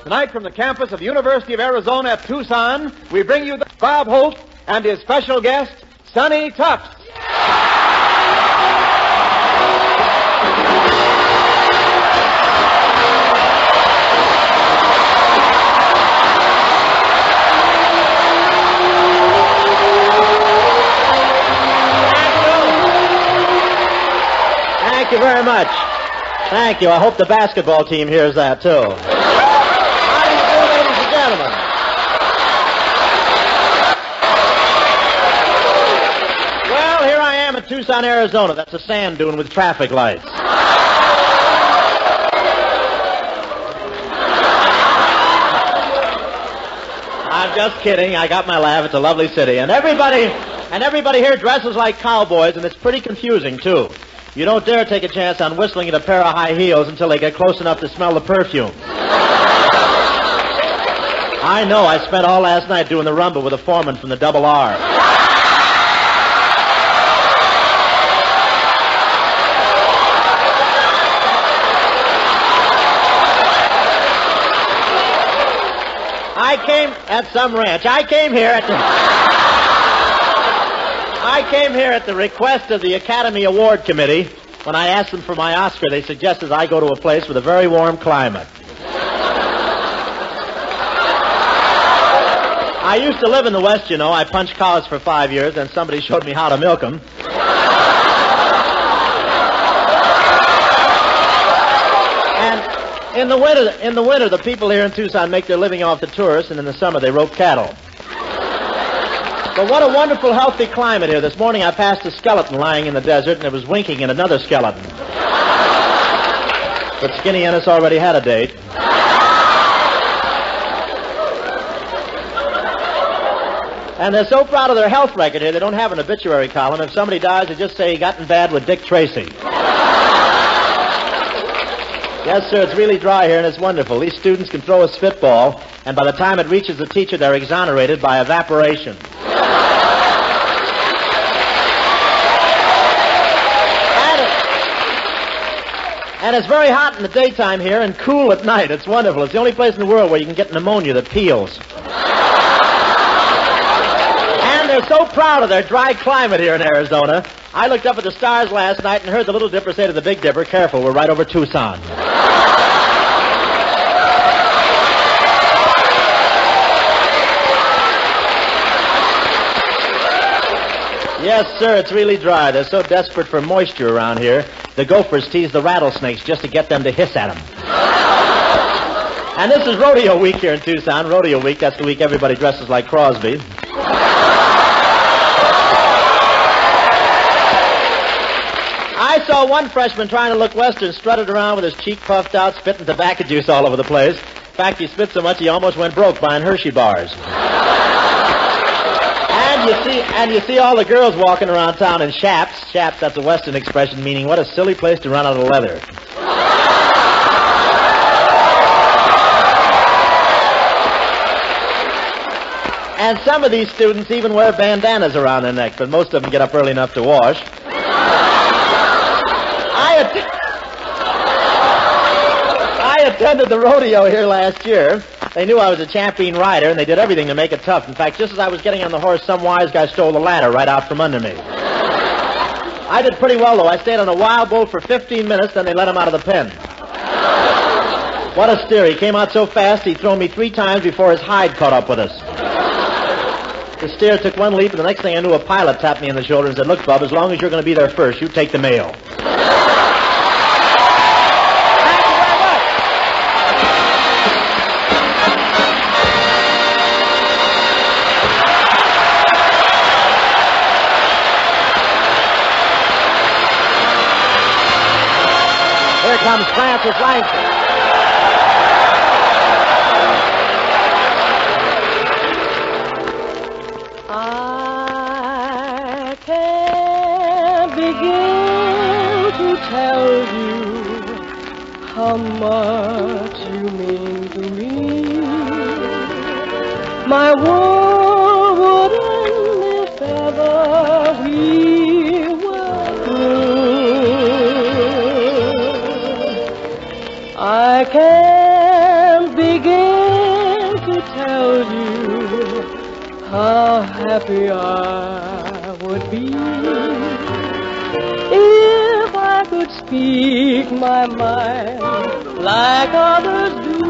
Tonight from the campus of the University of Arizona at Tucson, we bring you Bob Holt and his special guest, Sonny Tufts. Thank you very much. Thank you. I hope the basketball team hears that, too. How do you do, ladies and gentlemen? Well, here I am in Tucson, Arizona. That's a sand dune with traffic lights. I'm just kidding. I got my laugh. It's a lovely city. And everybody here dresses like cowboys, and it's pretty confusing, too. You don't dare take a chance on whistling at a pair of high heels until they get close enough to smell the perfume. I know. I spent all last night doing the rumba with a foreman from the Double R. At some ranch. I came here at the request of the Academy Award Committee. When I asked them for my Oscar, they suggested I go to a place with a very warm climate. I used to live in the West, you know. I punched cows for 5 years, and somebody showed me how to milk them. And in the winter, the people here in Tucson make their living off the tourists, and in the summer they rope cattle. But what a wonderful, healthy climate here. This morning I passed a skeleton lying in the desert, and it was winking at another skeleton. But Skinny Ennis already had a date. And they're so proud of their health record here, they don't have an obituary column. If somebody dies, they just say he got in bad with Dick Tracy. Yes, sir, it's really dry here, and it's wonderful. These students can throw a spitball, and by the time it reaches the teacher, they're exonerated by evaporation. And it's very hot in the daytime here and cool at night. It's wonderful. It's the only place in the world where you can get pneumonia that peels. And they're so proud of their dry climate here in Arizona. I looked up at the stars last night and heard the Little Dipper say to the Big Dipper, "Careful, we're right over Tucson." Yes, sir, it's really dry. They're so desperate for moisture around here. The gophers tease the rattlesnakes just to get them to hiss at them. And this is rodeo week here in Tucson. Rodeo week, that's the week everybody dresses like Crosby. I saw one freshman trying to look Western, strutted around with his cheek puffed out, spitting tobacco juice all over the place. In fact, he spit so much he almost went broke buying Hershey bars. And you see all the girls walking around town in chaps. Chaps, that's a Western expression meaning what a silly place to run out of leather. And some of these students even wear bandanas around their neck, but most of them get up early enough to wash. I attended the rodeo here last year. They knew I was a champion rider, and they did everything to make it tough. In fact, just as I was getting on the horse, some wise guy stole the ladder right out from under me. I did pretty well, though. I stayed on a wild bull for 15 minutes, then they let him out of the pen. What a steer. He came out so fast, he'd thrown me 3 times before his hide caught up with us. The steer took one leap, and the next thing I knew, a pilot tapped me on the shoulder and said, "Look, Bub, as long as you're going to be there first, you take the mail." Here comes Francis Langford. I can't begin to tell you how much you mean to me. My world would end if ever we were through. I can't begin how happy I would be if I could speak my mind like others do.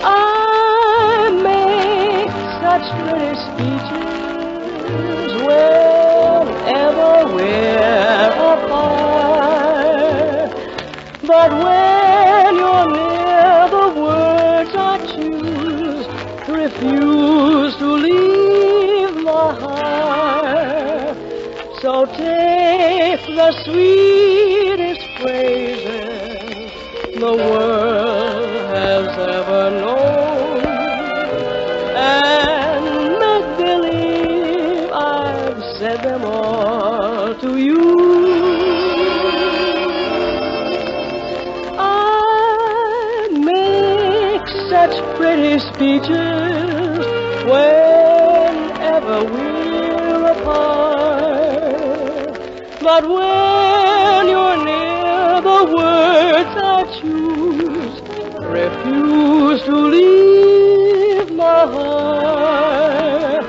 I make such pretty speeches whenever we're apart, but when you're near, the words I choose refuse to leave my heart. So take the sweetest phrases the world has ever known and make believe I've said them all to you. Such pretty speeches whenever we're apart, but when you're near, the words I choose refuse to leave my heart.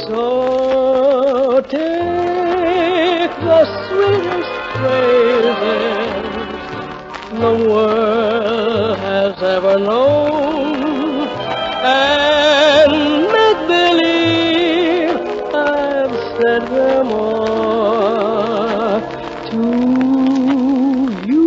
So take the sweetest phrases the world has ever known and make believe I've said them all to you.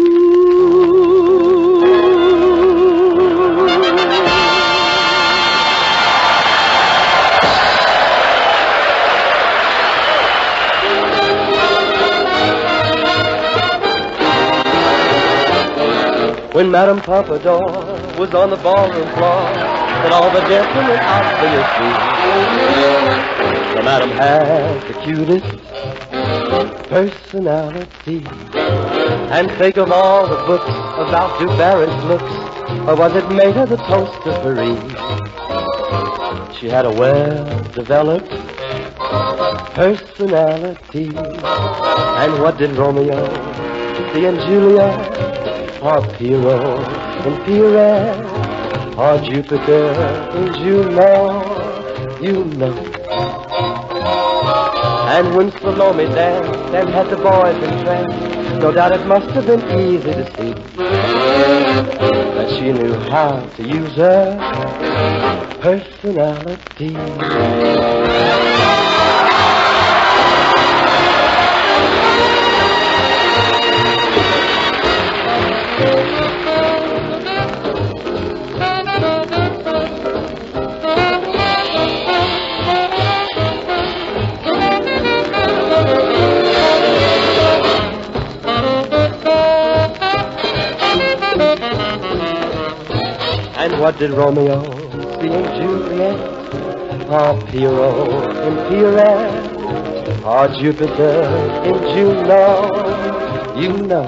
When Madame Pompadour was on the ballroom floor, and all the gentlemen obviously, the Madame had the cutest personality. And think of all the books about Du Barron's looks, or was it made of the toast of Paris? She had a well-developed personality. And what did Romeo see in Juliet? Or Pierrot in Pierrette, or Jupiter in Juno, you know. And when Salome danced and had the boys entranced, no doubt it must have been easy to see that she knew how to use her personality. And what did Romeo see in Juliet? Or Pierrot in Pierrette? Or Jupiter in Juno? You know.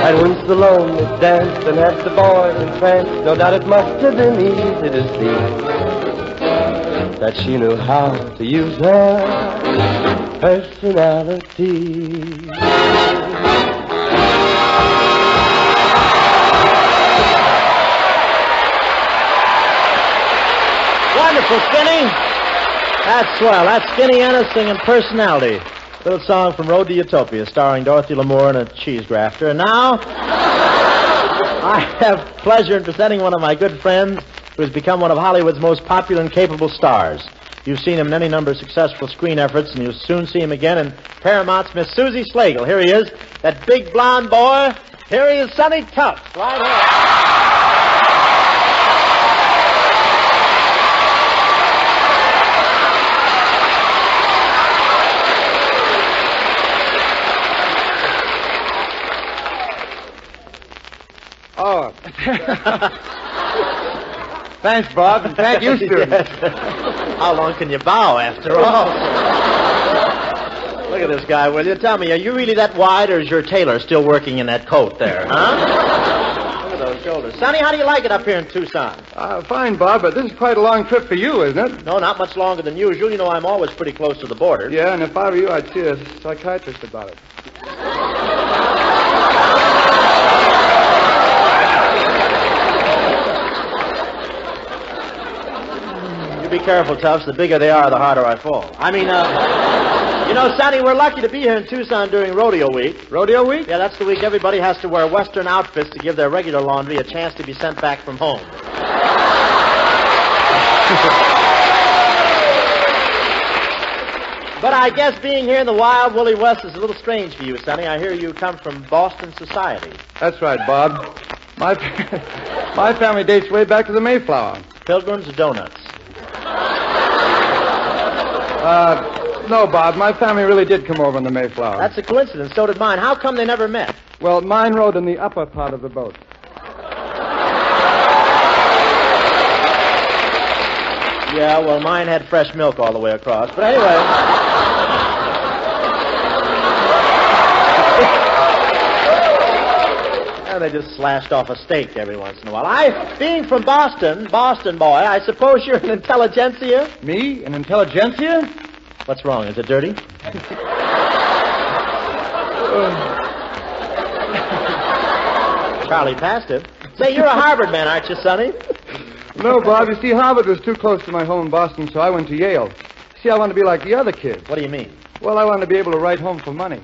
And when Salome danced and had the boys entranced, no doubt it must have been easy to see that she knew how to use her personality. Wonderful, Skinny. That's swell. That's Skinny Ennis singing Personality. Little song from Road to Utopia, starring Dorothy Lamour and a cheese grafter. And now, I have pleasure in presenting one of my good friends who has become one of Hollywood's most popular and capable stars. You've seen him in any number of successful screen efforts, and you'll soon see him again in Paramount's Miss Susie Slagle. Here he is, that big blonde boy. Here he is, Sonny Tufts, right here. Oh. Thanks, Bob, and thank you, Stewart. Yes. How long can you bow, after all? Look at this guy, will you? Tell me, are you really that wide, or is your tailor still working in that coat there, huh? Look at those shoulders. Sonny, how do you like it up here in Tucson? Fine, Bob, but this is quite a long trip for you, isn't it? No, not much longer than usual. You know I'm always pretty close to the border. Yeah, and if I were you, I'd see a psychiatrist about it. be careful, Tufts. The bigger they are, the harder I fall. I mean, you know, Sonny, we're lucky to be here in Tucson during Rodeo Week. Rodeo Week? Yeah, that's the week everybody has to wear Western outfits to give their regular laundry a chance to be sent back from home. But I guess being here in the wild, woolly West is a little strange for you, Sonny. I hear you come from Boston society. That's right, Bob. My family dates way back to the Mayflower. Pilgrims or donuts? No, Bob. My family really did come over on the Mayflower. That's a coincidence. So did mine. How come they never met? Well, mine rode in the upper part of the boat. Yeah, well, mine had fresh milk all the way across. But anyway... They just slashed off a steak every once in a while. Being from Boston boy, I suppose you're an intelligentsia? Me? An intelligentsia? What's wrong? Is it dirty? Charlie passed it. Say, you're a Harvard man, aren't you, Sonny? No, Bob. You see, Harvard was too close to my home in Boston, so I went to Yale. See, I wanted to be like the other kids. What do you mean? Well, I wanted to be able to write home for money.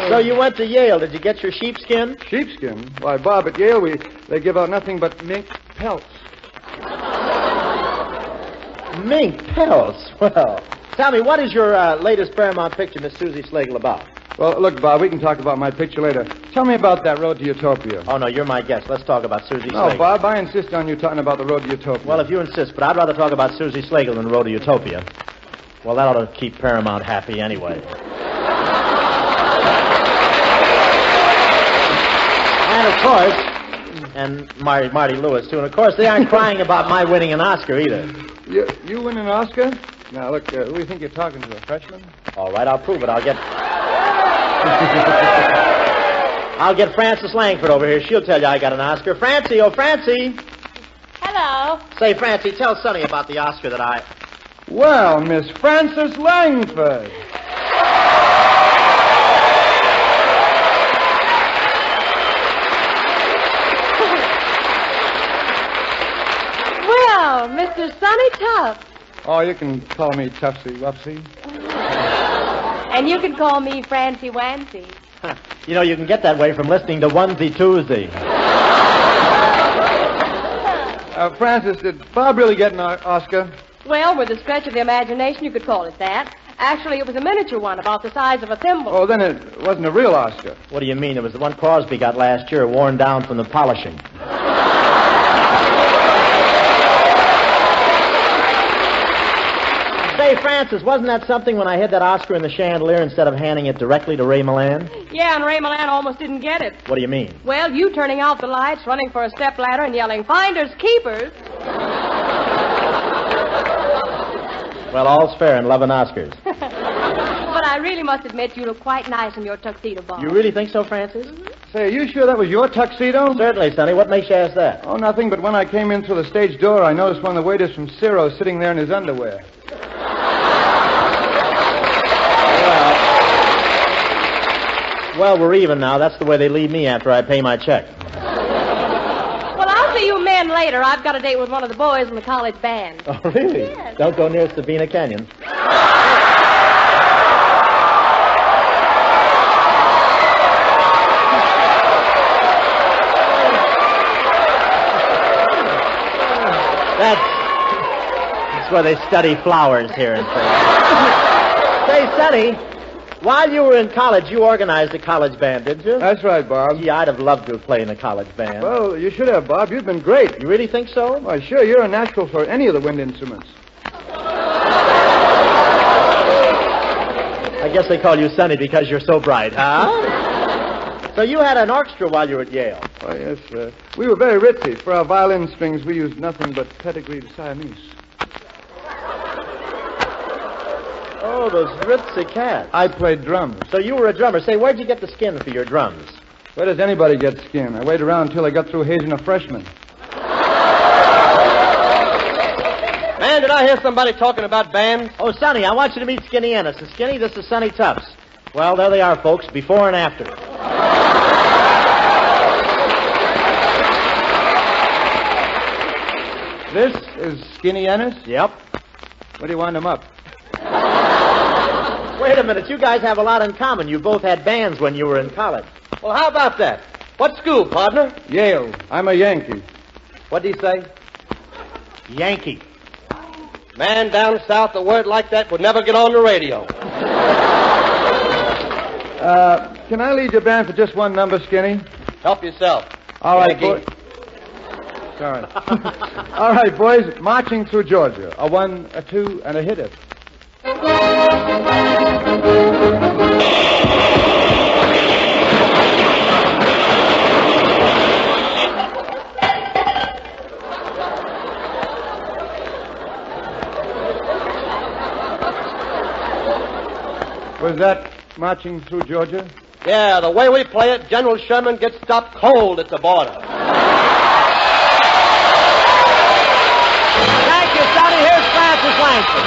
So you went to Yale. Did you get your sheepskin? Sheepskin? Why, Bob, at Yale, they give out nothing but mink pelts. Mink pelts? Well, tell me, what is your latest Paramount picture, Miss Susie Slagle, about? Well, look, Bob, we can talk about my picture later. Tell me about that Road to Utopia. Oh, no, you're my guest. Let's talk about Susie Slagle. No, Bob, I insist on you talking about the Road to Utopia. Well, if you insist, but I'd rather talk about Susie Slagle than Road to Utopia. Well, that ought to keep Paramount happy anyway. And, of course, and Marty Lewis, too. And, of course, they aren't crying about my winning an Oscar either. You win an Oscar? Now, look, who do you think you're talking to, a freshman? All right, I'll prove it. I'll get Frances Langford over here. She'll tell you I got an Oscar. Francie, oh, Francie. Hello. Say, Francie, tell Sonny about the Oscar that I... Well, Miss Frances Langford. Well, Mr. Sonny Tufts. Oh, you can call me Tuftsy Wupsy. And you can call me Francie Wancy. You know, you can get that way from listening to Onesie Tuesday. Frances, did Bob really get an Oscar? Well, with a stretch of the imagination, you could call it that. Actually, it was a miniature one, about the size of a thimble. Oh, then it wasn't a real Oscar. What do you mean? It was the one Crosby got last year, worn down from the polishing. Say, Francis, wasn't that something when I hid that Oscar in the chandelier instead of handing it directly to Ray Milland? Yeah, and Ray Milland almost didn't get it. What do you mean? Well, you turning out the lights, running for a stepladder, and yelling, "Finders, keepers." Well, all's fair in love and Oscars. But I really must admit you look quite nice in your tuxedo, Bob. You really think so, Francis? Say, are you sure that was your tuxedo? Certainly, Sonny. What makes you ask that? Oh, nothing, but when I came in through the stage door, I noticed one of the waiters from Ciro sitting there in his underwear. Well, we're even now. That's the way they leave me after I pay my check. Well, I'll see you men later. I've got a date with one of the boys in the college band. Oh, really? Yes. Don't go near Sabina Canyon. That's where they study flowers here in France. Say, Sonny, while you were in college, you organized a college band, didn't you? That's right, Bob. Gee, I'd have loved to have played in a college band. Well, you should have, Bob. You've been great. You really think so? Why, sure, you're a natural for any of the wind instruments. I guess they call you Sonny because you're so bright, huh? So you had an orchestra while you were at Yale. Oh, yes, we were very ritzy. For our violin strings, we used nothing but pedigreed Siamese. Oh, those ritzy cats. I played drums. So you were a drummer. Say, where'd you get the skin for your drums? Where does anybody get skin? I waited around until I got through hazing a freshman. Man, did I hear somebody talking about bands? Oh, Sonny, I want you to meet Skinny Ennis. And Skinny, this is Sonny Tufts. Well, there they are, folks, before and after. This is Skinny Ennis? Yep. What do you wind him up? Wait a minute. You guys have a lot in common. You both had bands when you were in college. Well, how about that? What school, partner? Yale. I'm a Yankee. What'd he say? Yankee. Man down south, a word like that would never get on the radio. Can I lead your band for just one number, Skinny? Help yourself. All right, Yankee. boys. Sorry. All right, boys. Marching Through Georgia. A 1, a 2, and a hit it. Was that Marching Through Georgia? Yeah, the way we play it, General Sherman gets stopped cold at the border. Thank you, Sonny. Here's Francis Langford.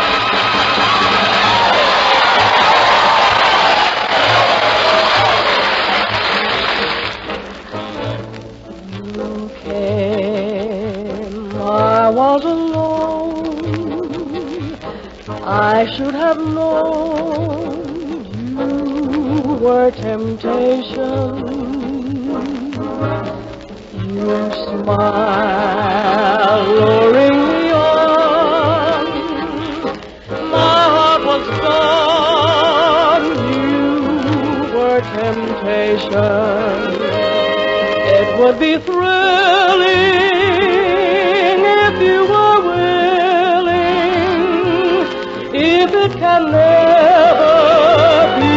You came, I was alone. I should have known you were temptation. You smile, luring me on. My heart was gone. You were temptation. It would be thrilling if you were willing. If it can never be,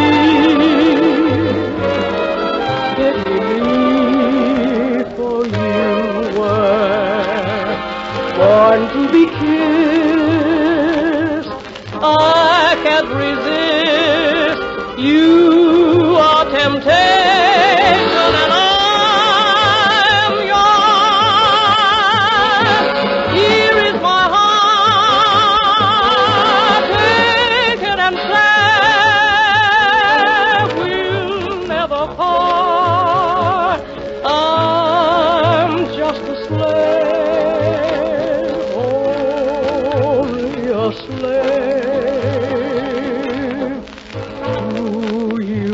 did believe for you were born to be kissed. I can't resist. You are temptation, and I'm yours. Here is my heart. Take it and say we'll never part. I'm just a slave, only a slave to you.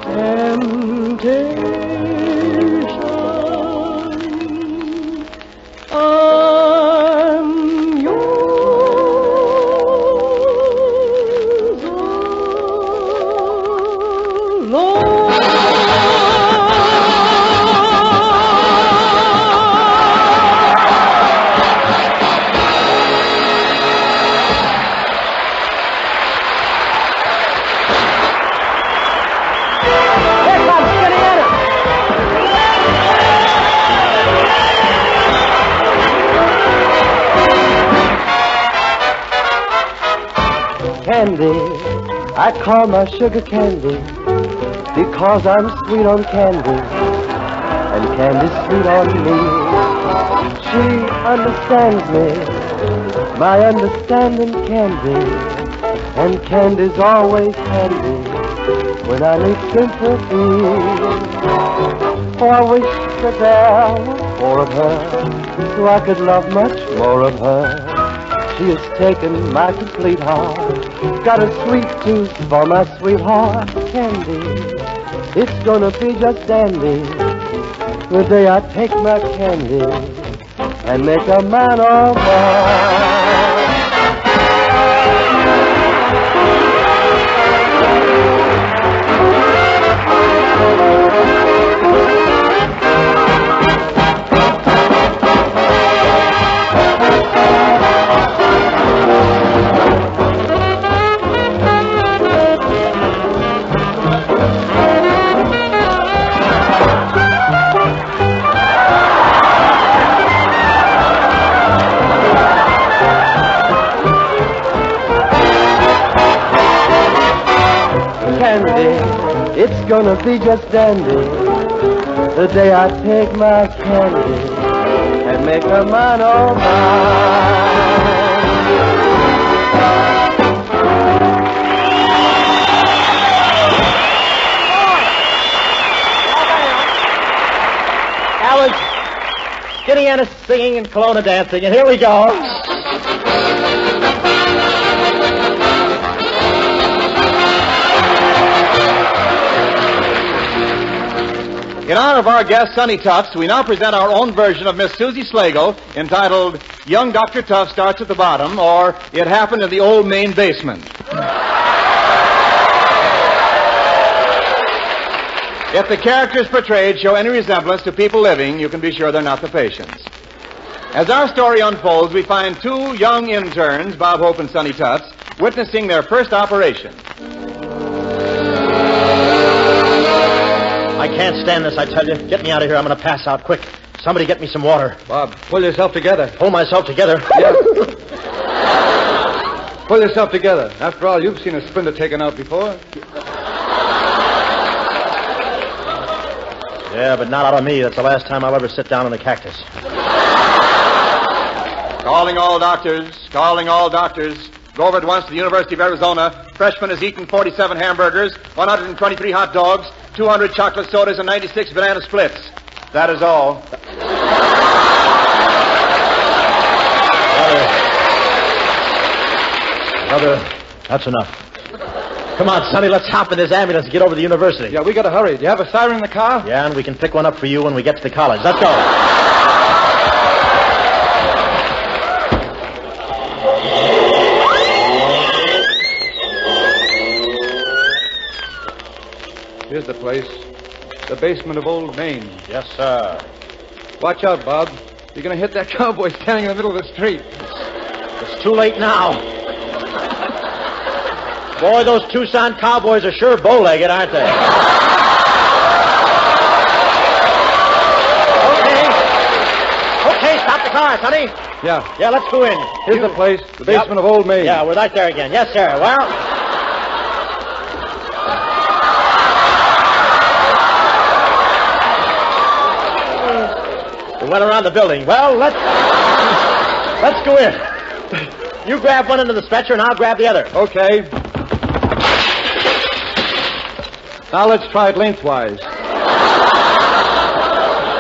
Temptation, I'm yours alone. Here comes Skinny Ennis. Candy, I call my sugar candy because I'm sweet on candy and candy's sweet on me. She understands me, my understanding candy, and candy's always handy when I need sympathy. Oh, I wish that there were more of her so I could love much more of her. She has taken my complete heart, got a sweet tooth for my sweetheart, Candy. It's gonna be just dandy the day I take my candy and make a man of her. It's gonna be just dandy the day I take my candy and make a man of Skinny Ennis singing and Colonna dancing, and here we go. In honor of our guest, Sonny Tufts, we now present our own version of Miss Susie Slagle, entitled Young Dr. Tufts Starts at the Bottom, or It Happened in the Old Main Basement. If the characters portrayed show any resemblance to people living, you can be sure they're not the patients. As our story unfolds, we find two young interns, Bob Hope and Sonny Tufts, witnessing their first operation. I can't stand this, I tell you. Get me out of here. I'm going to pass out quick. Somebody get me some water. Bob, pull yourself together. Pull myself together. Yeah. Pull yourself together. After all, you've seen a splinter taken out before. Yeah, but not out of me. That's the last time I'll ever sit down on a cactus. Calling all doctors. Calling all doctors. Go over at once to the University of Arizona. Freshman has eaten 47 hamburgers, 123 hot dogs, 200 chocolate sodas, and 96 banana splits. That is all. Brother, that's enough. Come on, Sonny, let's hop in this ambulance and get over to the university. Yeah, we gotta hurry. Do you have a siren in the car? Yeah, and we can pick one up for you when we get to the college. Let's go. Here's the place. The basement of Old Main. Yes, sir. Watch out, Bob. You're gonna hit that cowboy standing in the middle of the street. It's too late now. Boy, those Tucson cowboys are sure bow-legged, aren't they? Okay, stop the car, Sonny. Yeah. Yeah, let's go in. Here's the place. The basement of Old Main. Yeah, we're right there again. Yes, sir. Well... we went around the building. Well, let's go in. You grab one end of the stretcher, and I'll grab the other. Okay. Now let's try it lengthwise.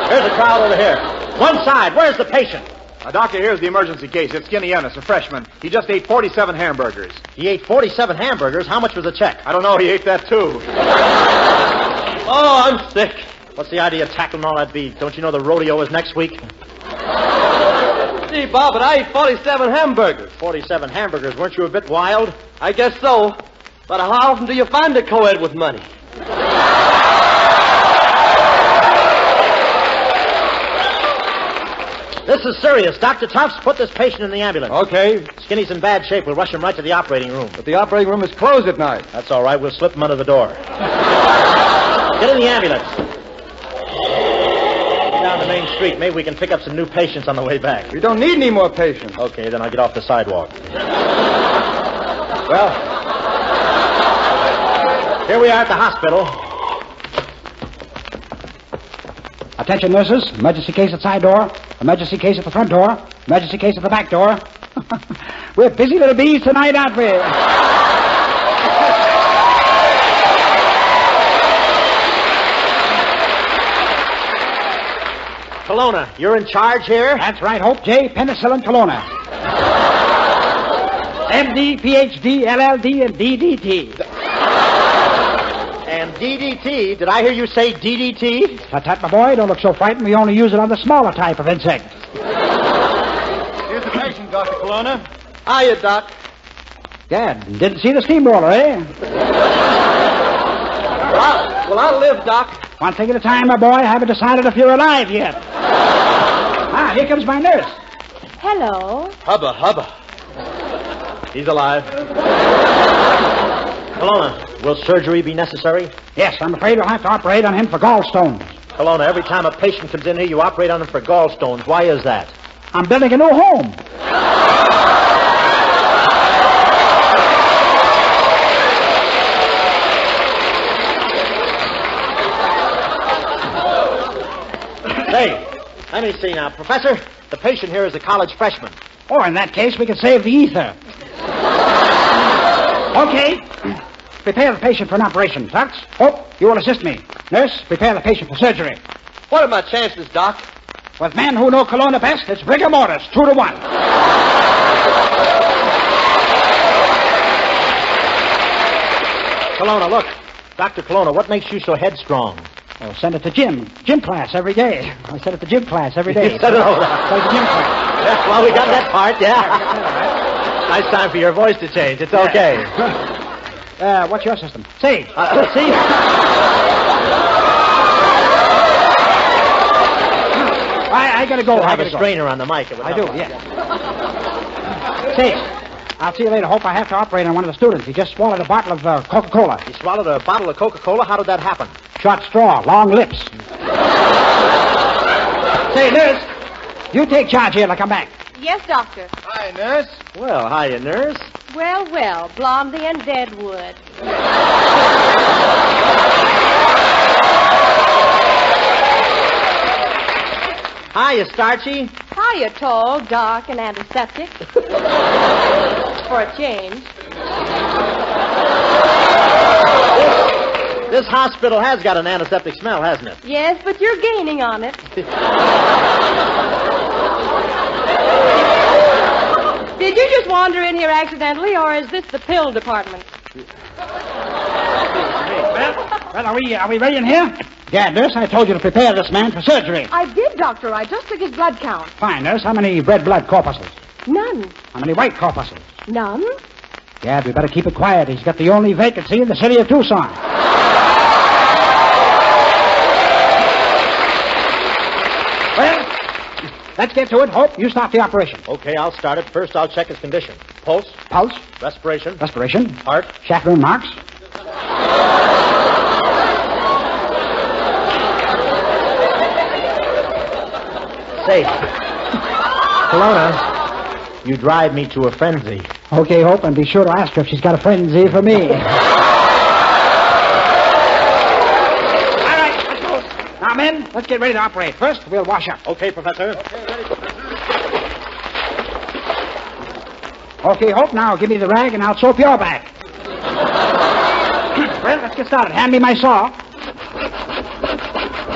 Here's the crowd over here. One side. Where's the patient? Doctor, here's the emergency case. It's Skinny Ennis, a freshman. He just ate 47 hamburgers. He ate 47 hamburgers. How much was the check? I don't know. He ate that, too. Oh, I'm sick. What's the idea of tackling all that beef? Don't you know the rodeo is next week? Gee, Bob, but I ate 47 hamburgers. 47 hamburgers. Weren't you a bit wild? I guess so. But how often do you find a co-ed with money? This is serious. Dr. Tufts, put this patient in the ambulance. Okay. Skinny's in bad shape. We'll rush him right to the operating room. But the operating room is closed at night. That's all right. We'll slip him under the door. Get in the ambulance. Down the main street. Maybe we can pick up some new patients on the way back. We don't need any more patients. Okay, then I'll get off the sidewalk. Well, here we are at the hospital. Attention, nurses. Emergency case at side door. Emergency case at the front door. Emergency case at the back door. We're busy little bees tonight, aren't we? Colonna, you're in charge here? That's right, Hope. J. Penicillin Colonna. MD, PhD, LLD, and DDT. And DDT? Did I hear you say DDT? Tut, my boy. Don't look so frightened. We only use it on the smaller type of insect. Here's the patient, Dr. Colonna. Hiya, Doc. Gad, didn't see the steamroller, eh? Well, I'll live, Doc. One thing at a time, my boy. I haven't decided if you're alive yet. Here comes my nurse. Hello. Hubba. He's alive. Colonna, will surgery be necessary? Yes, I'm afraid we'll have to operate on him for gallstones. Colonna, every time a patient comes in here, you operate on him for gallstones. Why is that? I'm building a new home. Say, let me see now. Professor, the patient here is a college freshman. Oh, in that case, we can save the ether. Okay. Prepare the patient for an operation. Tufts, Hope, you will assist me. Nurse, prepare the patient for surgery. What are my chances, Doc? With men who know Colonna best, it's rigor mortis, 2-1. Colonna, look. Dr. Colonna, what makes you so headstrong? Oh, send it to gym class every day. I send it to gym class every day. You said it all. Send it to gym class. Yeah, well, we got that part, yeah. Nice time for your voice to change. It's okay. What's your system? Say. See? I gotta go. I have a strainer on the mic. I do, yeah. Say, I'll see you later. Hope I have to operate on one of the students. He just swallowed a bottle of Coca-Cola. You swallowed a bottle of Coca-Cola? How did that happen? Short straw, long lips. Say, nurse, you take charge here till I come back. Yes, doctor. Hi, nurse. Well, hiya, nurse. Well, well, Blondie and Deadwood. Hiya, Starchy. Hiya, tall, dark, and antiseptic. For a change. This hospital has got an antiseptic smell, hasn't it? Yes, but you're gaining on it. Did you just wander in here accidentally, or is this the pill department? Well, are we ready in here? Yeah, nurse, I told you to prepare this man for surgery. I did, doctor. I just took his blood count. Fine, nurse. How many red blood corpuscles? None. How many white corpuscles? None? Gad, we better keep it quiet. He's got the only vacancy in the city of Tucson. Well, let's get to it. Hope, you start the operation. Okay, I'll start it. First, I'll check his condition. Pulse, Pulse, respiration, respiration, heart. chaperone marks. Say, Colonna, you drive me to a frenzy. Okay, Hope, and be sure to ask her if she's got a frenzy for me. All right, let's go. Now, men, let's get ready to operate. First, we'll wash up. Okay, Professor. Okay, Hope, now give me the rag and I'll soap your back. Well, let's get started. Hand me my saw.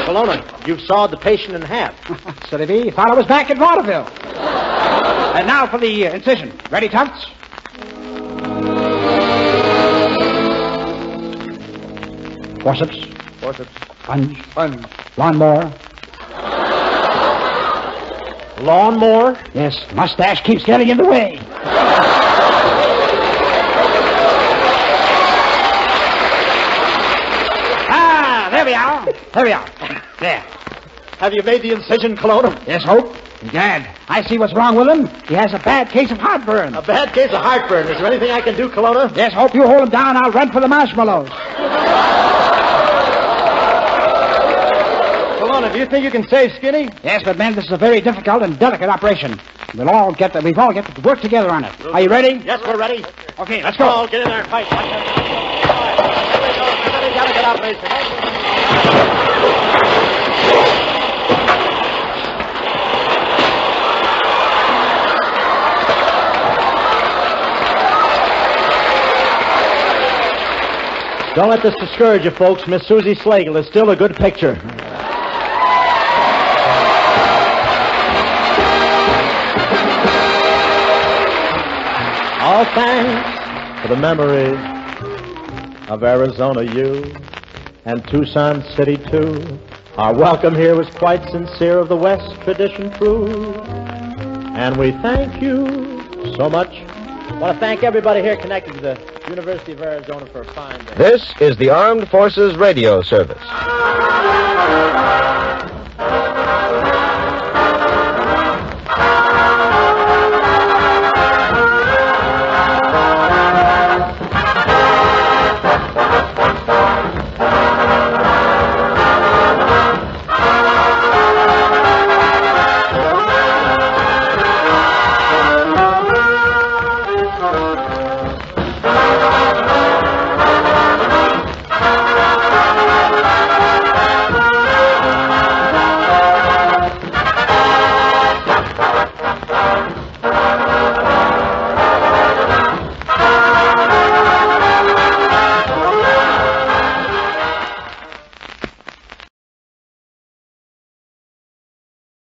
Colonna, you've sawed the patient in half. So he thought I was back at vaudeville. And now for the incision. Ready, Tufts? Forceps. Forceps. Sponge. Sponge. Lawnmower. Lawnmower? Yes, mustache keeps getting in the way. There we are. There we are. There. Have you made the incision, Colonna? Yes, Hope. Dad, I see what's wrong with him. He has a bad case of heartburn. A bad case of heartburn. Is there anything I can do, Colonna? Yes, Hope, you hold him down. I'll run for the marshmallows. Colonna, do you think you can save Skinny? Yes, but, men, this is a very difficult and delicate operation. We'll all get to work together on it. Are you ready? Yes, we're ready. Okay, let's go. All get in there and fight. Here we go. Everybody got to get operation. Don't let this discourage you, folks. Miss Susie Slagle is still a good picture. All thanks for the memory of Arizona U and Tucson City, too. Our welcome here was quite sincere, of the West tradition true. And we thank you so much. I want to thank everybody here connected to the University of Arizona for a fine day. This is the Armed Forces Radio Service.